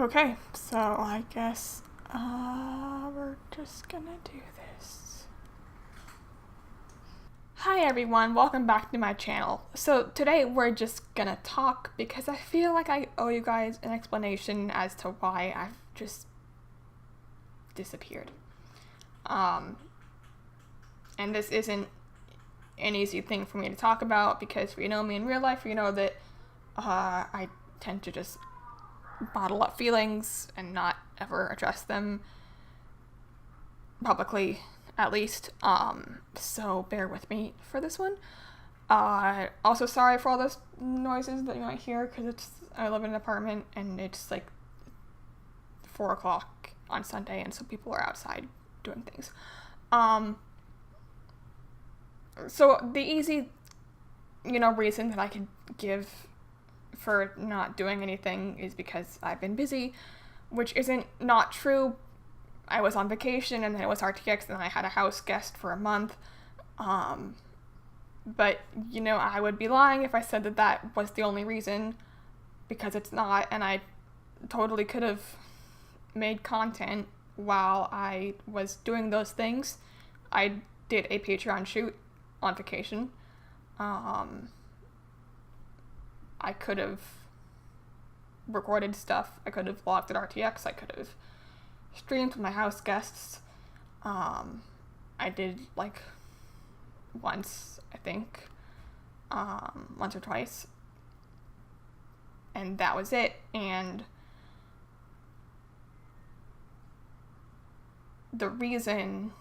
Okay, so I guess we're just gonna do this. Hi everyone, welcome back to my channel. So today we're just gonna talk because I feel like I owe you guys an explanation as to why I've just disappeared. And this isn't an easy thing for me to talk about because if you know me in real life, you know that I tend to just bottle up feelings and not ever address them publicly, at least. So bear with me for this one. Also sorry for all those noises that you might hear because I live in an apartment and it's like 4 o'clock on Sunday and so people are outside doing things. So the easy, reason that I could give for not doing anything is because I've been busy, which isn't not true. I was on vacation and then it was RTX and then I had a house guest for a month. But, I would be lying if I said that that was the only reason, because it's not, and I totally could have made content while I was doing those things. I did a Patreon shoot on vacation. I could have recorded stuff. I could have vlogged at RTX. I could have streamed with my house guests. I did once, I think, once or twice, and that was it. And the reason,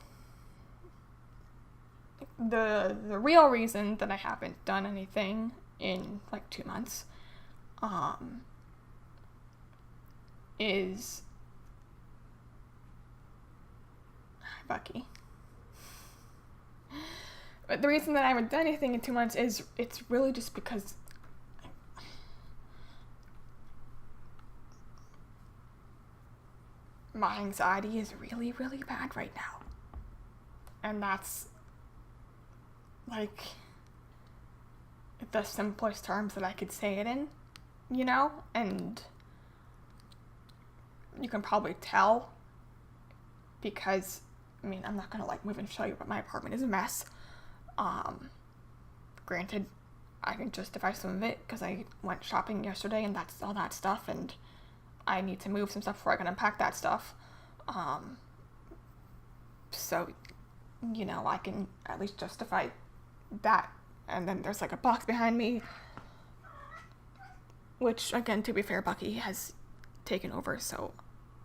the real reason that I haven't done anything in 2 months, is Bucky. But the reason that I haven't done anything in 2 months is it's really just because my anxiety is really, really bad right now. And that's the simplest terms that I could say it in, and you can probably tell because, I'm not gonna move and show you, but my apartment is a mess. Granted, I can justify some of it because I went shopping yesterday and that's all that stuff, and I need to move some stuff before I can unpack that stuff. So, I can at least justify that. And then there's a box behind me, which, again, to be fair, Bucky has taken over, so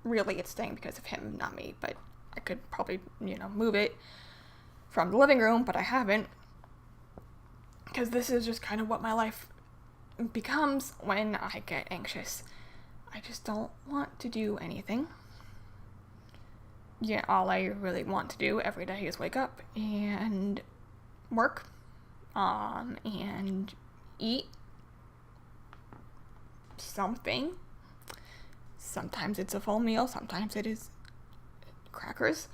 really it's staying because of him, not me. But I could probably, move it from the living room, but I haven't, because this is just kind of what my life becomes when I get anxious. I just don't want to do anything. All I really want to do every day is wake up and work, and eat something. Sometimes it's a full meal, sometimes it is crackers,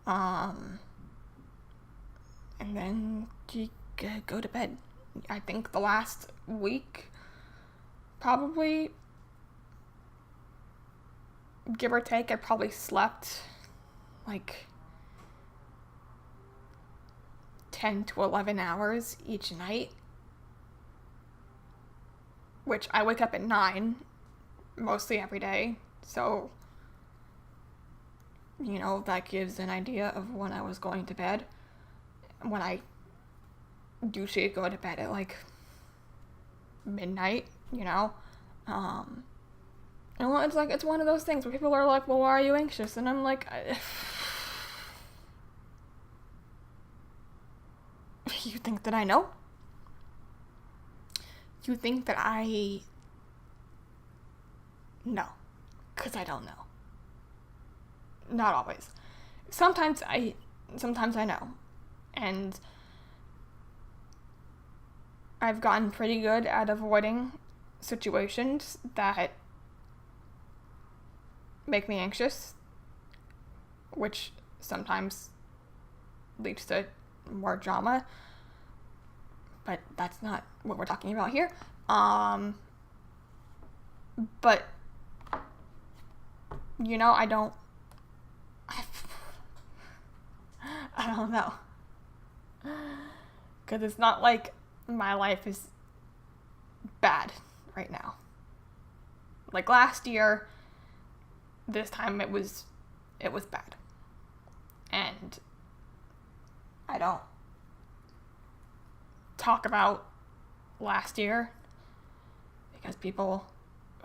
and then you go to bed. I think the last week, probably, give or take, I probably slept 10 to 11 hours each night, which I wake up at 9 mostly every day, so that gives an idea of when I was going to bed, when I usually go to bed at midnight, and it's one of those things where people are like, well, why are you anxious? And I'm like, you think that I know? You think that I know? Because I don't know. Not always. Sometimes I know. And I've gotten pretty good at avoiding situations that make me anxious, which sometimes leads to more drama, but that's not what we're talking about here. But I don't, I don't know. Because it's not like my life is bad right now. Like last year, this time it was bad. And I don't talk about last year because people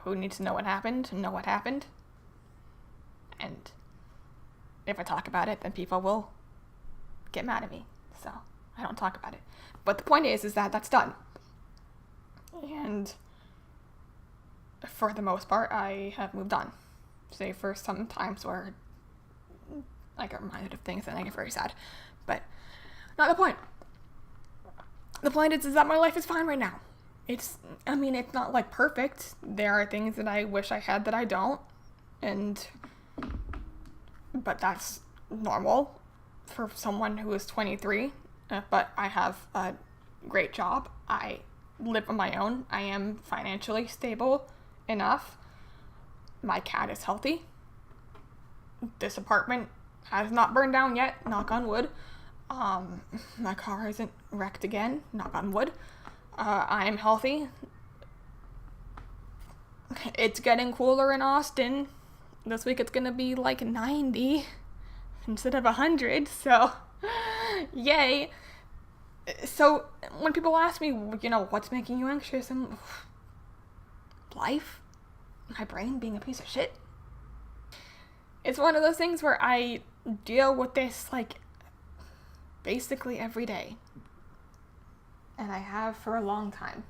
who need to know what happened know what happened. And if I talk about it, then people will get mad at me. So I don't talk about it. But the point is that that's done. And for the most part, I have moved on. Say for some times where I get reminded of things and I get very sad. But not the point. The point is that my life is fine right now. It's not like perfect. There are things that I wish I had that I don't. But that's normal for someone who is 23. But I have a great job. I live on my own. I am financially stable enough. My cat is healthy. This apartment has not burned down yet, knock on wood. My car isn't wrecked again, knock on wood. I am healthy. It's getting cooler in Austin. This week it's gonna be like 90 instead of 100, so yay. So when people ask me, what's making you anxious, and life, my brain being a piece of shit. It's one of those things where I deal with this like basically every day. And I have for a long time.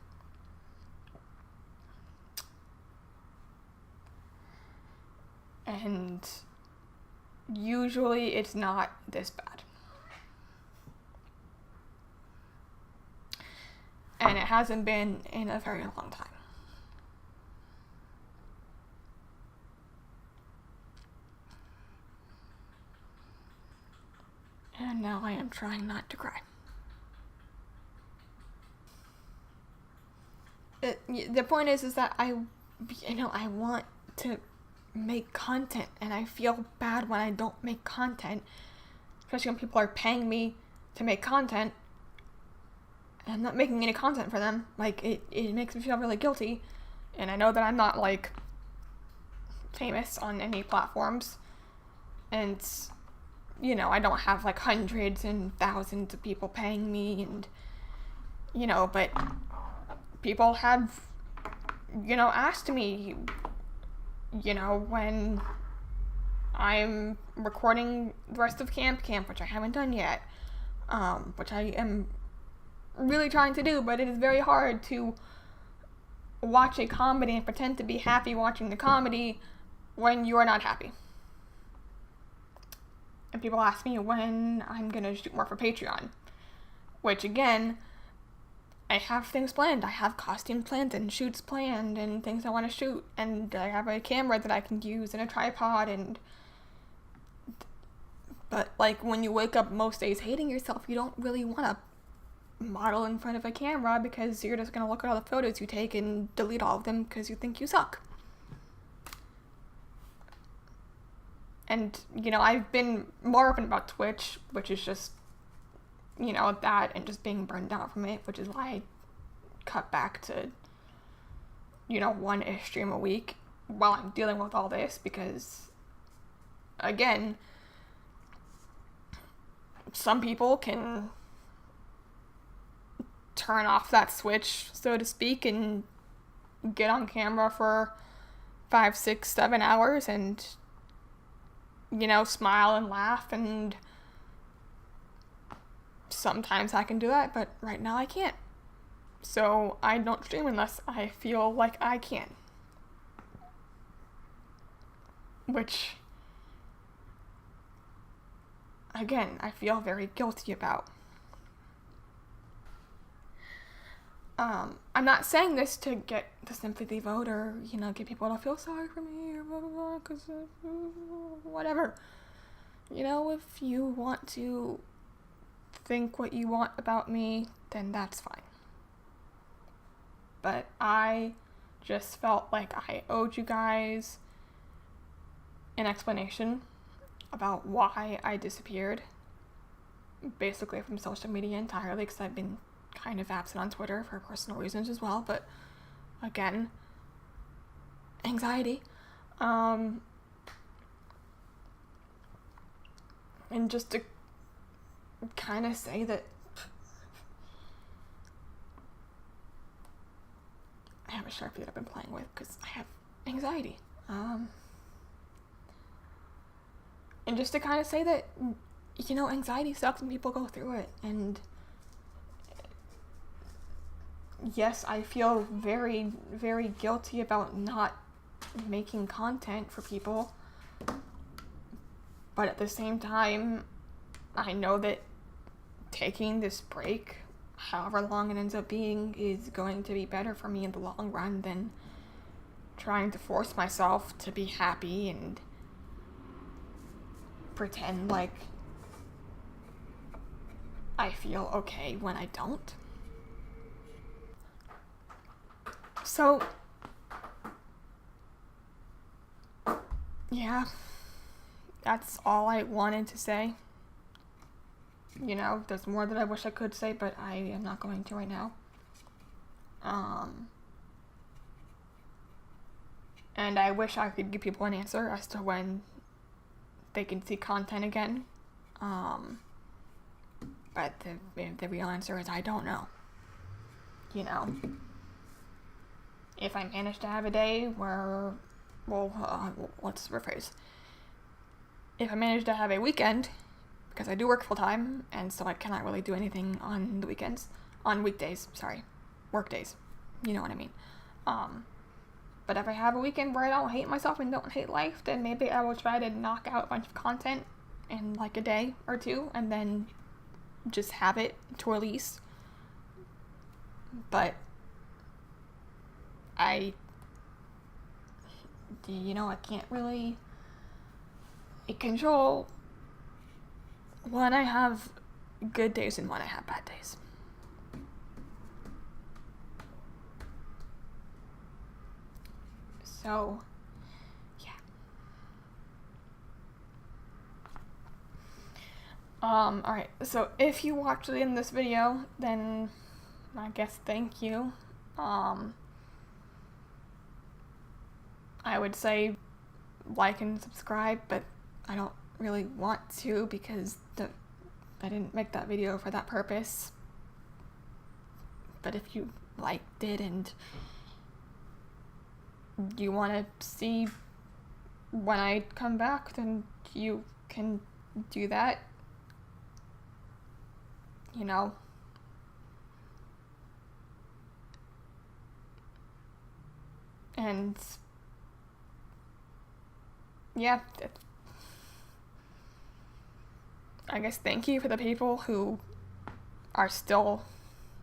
And usually it's not this bad. And it hasn't been in a very long time. And now I am trying not to cry. The point is that I want to make content, and I feel bad when I don't make content, especially when people are paying me to make content, and I'm not making any content for them. Like, it makes me feel really guilty, and I know that I'm not, like, famous on any platforms, and, I don't have, like, hundreds and thousands of people paying me, and, but people have, asked me, when I'm recording the rest of Camp, which I haven't done yet, which I am really trying to do, but it is very hard to watch a comedy and pretend to be happy watching the comedy when you are not happy. And people ask me when I'm gonna shoot more for Patreon, which again, I have things planned. I have costumes planned and shoots planned and things I want to shoot. And I have a camera that I can use and a tripod But, like, when you wake up most days hating yourself, you don't really want to model in front of a camera because you're just going to look at all the photos you take and delete all of them because you think you suck. And, I've been more open about Twitch, which is just, that and just being burned out from it, which is why I cut back to, one-ish stream a week while I'm dealing with all this because, again, some people can turn off that switch, so to speak, and get on camera for 5, 6, 7 hours and, smile and laugh, and sometimes I can do that, but right now I can't. So I don't stream unless I feel like I can. Which, again, I feel very guilty about. I'm not saying this to get the sympathy vote or, get people to feel sorry for me or blah, blah, blah, because whatever. If you want to think what you want about me, then that's fine. But I just felt like I owed you guys an explanation about why I disappeared, basically from social media entirely, because I've been kind of absent on Twitter for personal reasons as well, but again, anxiety. And just to kind of say that I have a Sharpie that I've been playing with because I have anxiety. And just to kind of say that, you know, anxiety sucks when people go through it. And yes, I feel very, very guilty about not making content for people. But at the same time, I know that taking this break, however long it ends up being, is going to be better for me in the long run than trying to force myself to be happy and pretend like I feel okay when I don't. So, yeah, that's all I wanted to say. You know, there's more that I wish I could say, but I am not going to right now. And I wish I could give people an answer as to when they can see content again. But the real answer is I don't know. You know, if I manage to have a day where, let's rephrase. If I manage to have a weekend, because I do work full time, and so I cannot really do anything on the weekends, on weekdays, work days, you know what I mean. But if I have a weekend where I don't hate myself and don't hate life, then maybe I will try to knock out a bunch of content in like a day or two, and then just have it to release. But I can't really control when I have good days and when I have bad days. So, yeah. Alright, so if you watched the end of this video, then I guess thank you. I would say like and subscribe, but I don't really want to because I didn't make that video for that purpose. But if you liked it and you want to see when I come back, then you can do that. You know. And yeah, I guess thank you for the people who are still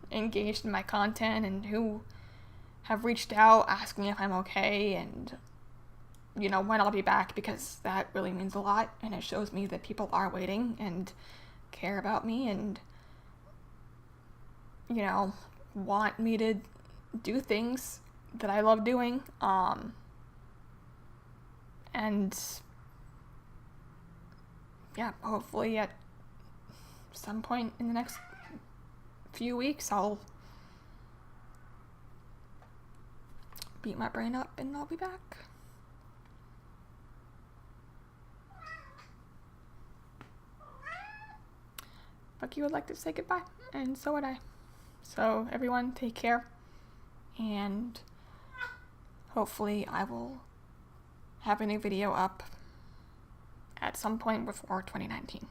engaged in my content and who have reached out asking if I'm okay and, you know, when I'll be back, because that really means a lot and it shows me that people are waiting and care about me and, you know, want me to do things that I love doing. And yeah, hopefully at some point in the next few weeks I'll beat my brain up and I'll be back. Bucky would like to say goodbye, and so would I. So everyone, take care, and hopefully I will have a new video up at some point before 2019.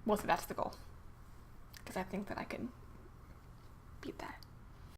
Well, so that's the goal, because I think that I can beat that.